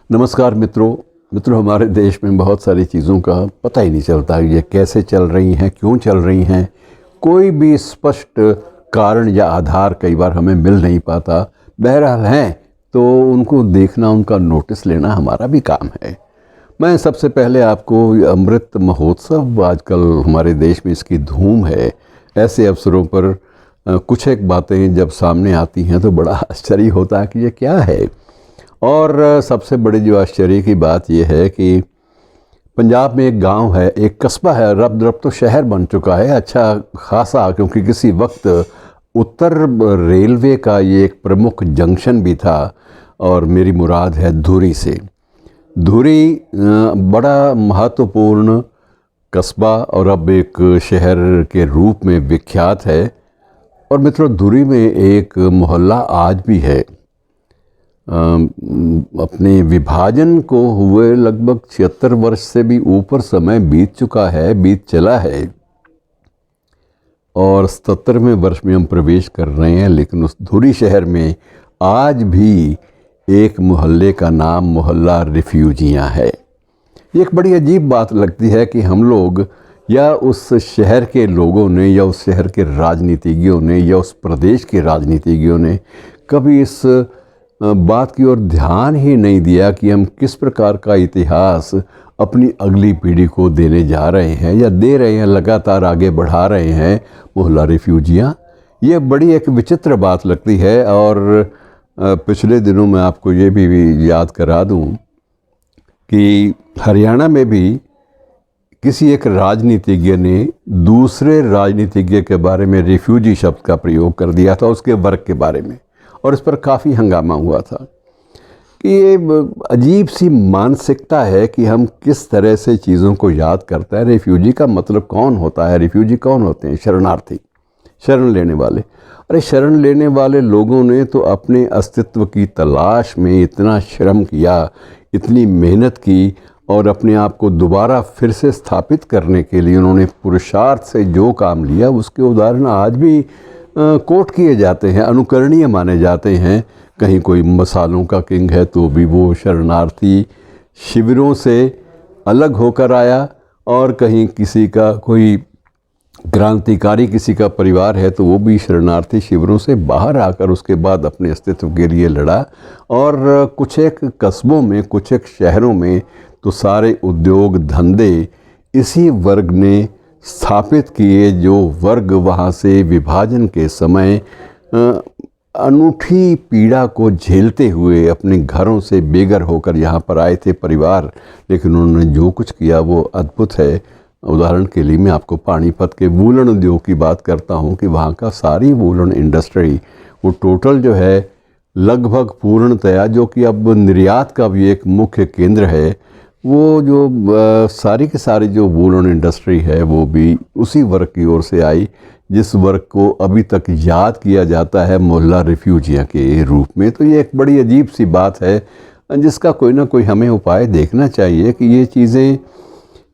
नमस्कार मित्रों, हमारे देश में बहुत सारी चीज़ों का पता ही नहीं चलता ये कैसे चल रही हैं, क्यों चल रही हैं। कोई भी स्पष्ट कारण या आधार कई बार हमें मिल नहीं पाता। बहरहाल हैं तो उनको देखना, उनका नोटिस लेना हमारा भी काम है। मैं सबसे पहले आपको अमृत महोत्सव, आजकल हमारे देश में इसकी धूम है। ऐसे अवसरों पर कुछ एक बातें जब सामने आती हैं तो बड़ा आश्चर्य होता है कि ये क्या है। और सबसे बड़ी जो आश्चर्य की बात यह है कि पंजाब में एक गांव है, एक कस्बा है, रब तो शहर बन चुका है अच्छा खासा, क्योंकि किसी वक्त उत्तर रेलवे का ये एक प्रमुख जंक्शन भी था। और मेरी मुराद है धुरी से। धुरी बड़ा महत्वपूर्ण कस्बा और अब एक शहर के रूप में विख्यात है। और मित्रों, धुरी में एक मोहल्ला आज भी है। अपने विभाजन को हुए लगभग 76 वर्ष से भी ऊपर समय बीत चुका है, बीत चला है, और 77वें वर्ष में हम प्रवेश कर रहे हैं। लेकिन उस धुरी शहर में आज भी एक मोहल्ले का नाम मोहल्ला रिफ्यूजियाँ है। ये एक बड़ी अजीब बात लगती है कि हम लोग या उस शहर के लोगों ने या उस शहर के राजनीतिज्ञों ने या उस प्रदेश के राजनीतिज्ञों ने कभी इस बात की ओर ध्यान ही नहीं दिया कि हम किस प्रकार का इतिहास अपनी अगली पीढ़ी को देने जा रहे हैं या दे रहे हैं, लगातार आगे बढ़ा रहे हैं। मोहल्ला रिफ्यूजियाँ, ये बड़ी एक विचित्र बात लगती है। और पिछले दिनों मैं आपको ये भी याद करा दूं कि हरियाणा में भी किसी एक राजनीतिज्ञ ने दूसरे राजनीतिज्ञ के बारे में रिफ्यूजी शब्द का प्रयोग कर दिया था, उसके वर्ग के बारे में, और इस पर काफ़ी हंगामा हुआ था। कि ये अजीब सी मानसिकता है कि हम किस तरह से चीज़ों को याद करते हैं। रिफ्यूजी का मतलब कौन होता है? रिफ्यूजी कौन होते हैं? शरणार्थी, शरण लेने वाले। अरे शरण लेने वाले लोगों ने तो अपने अस्तित्व की तलाश में इतना श्रम किया, इतनी मेहनत की, और अपने आप को दोबारा फिर से स्थापित करने के लिए उन्होंने पुरुषार्थ से जो काम लिया, उसके उदाहरण आज भी कोट किए जाते हैं, अनुकरणीय माने जाते हैं। कहीं कोई मसालों का किंग है तो भी वो शरणार्थी शिविरों से अलग होकर आया, और कहीं किसी का कोई क्रांतिकारी किसी का परिवार है तो वो भी शरणार्थी शिविरों से बाहर आकर उसके बाद अपने अस्तित्व के लिए लड़ा। और कुछ एक कस्बों में, कुछ एक शहरों में तो सारे उद्योग धंधे इसी वर्ग ने स्थापित किए, जो वर्ग वहाँ से विभाजन के समय अनूठी पीड़ा को झेलते हुए अपने घरों से बेघर होकर यहाँ पर आए थे परिवार। लेकिन उन्होंने जो कुछ किया वो अद्भुत है। उदाहरण के लिए मैं आपको पानीपत के वूलन उद्योग की बात करता हूँ कि वहाँ का सारी वूलन इंडस्ट्री, वो टोटल जो है लगभग पूर्णतया, जो कि अब निर्यात का भी एक मुख्य केंद्र है, वो जो सारी की सारी जो वूलन इंडस्ट्री है वो भी उसी वर्ग की ओर से आई, जिस वर्ग को अभी तक याद किया जाता है मोहल्ला रिफ्यूजियाँ के रूप में। तो ये एक बड़ी अजीब सी बात है जिसका कोई ना कोई हमें उपाय देखना चाहिए कि ये चीज़ें,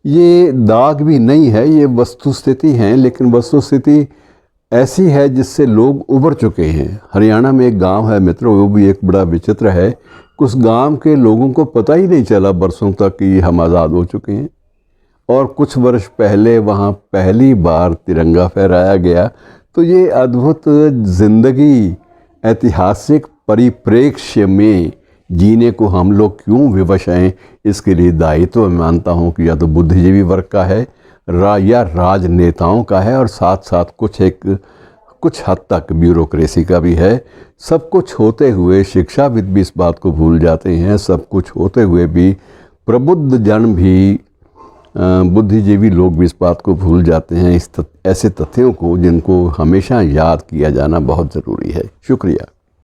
ये दाग भी नहीं है, ये वस्तुस्थिति हैं। लेकिन वस्तुस्थिति ऐसी है जिससे लोग उबर चुके हैं। हरियाणा में एक गांव है मित्रों, वो भी एक बड़ा विचित्र है। उस गांव के लोगों को पता ही नहीं चला बरसों तक कि हम आज़ाद हो चुके हैं। और कुछ वर्ष पहले वहाँ पहली बार तिरंगा फहराया गया। तो ये अद्भुत ज़िंदगी ऐतिहासिक परिप्रेक्ष्य में जीने को हम लोग क्यों विवश हैं, इसके लिए दायित्व मैं मानता हूँ कि या तो बुद्धिजीवी वर्ग का है या राजनेताओं का है, और साथ साथ कुछ हद तक ब्यूरोक्रेसी का भी है। सब कुछ होते हुए शिक्षाविद भी इस बात को भूल जाते हैं। सब कुछ होते हुए भी प्रबुद्ध जन भी, बुद्धिजीवी लोग भी इस बात को भूल जाते हैं, ऐसे तथ्यों को जिनको हमेशा याद किया जाना बहुत ज़रूरी है। शुक्रिया।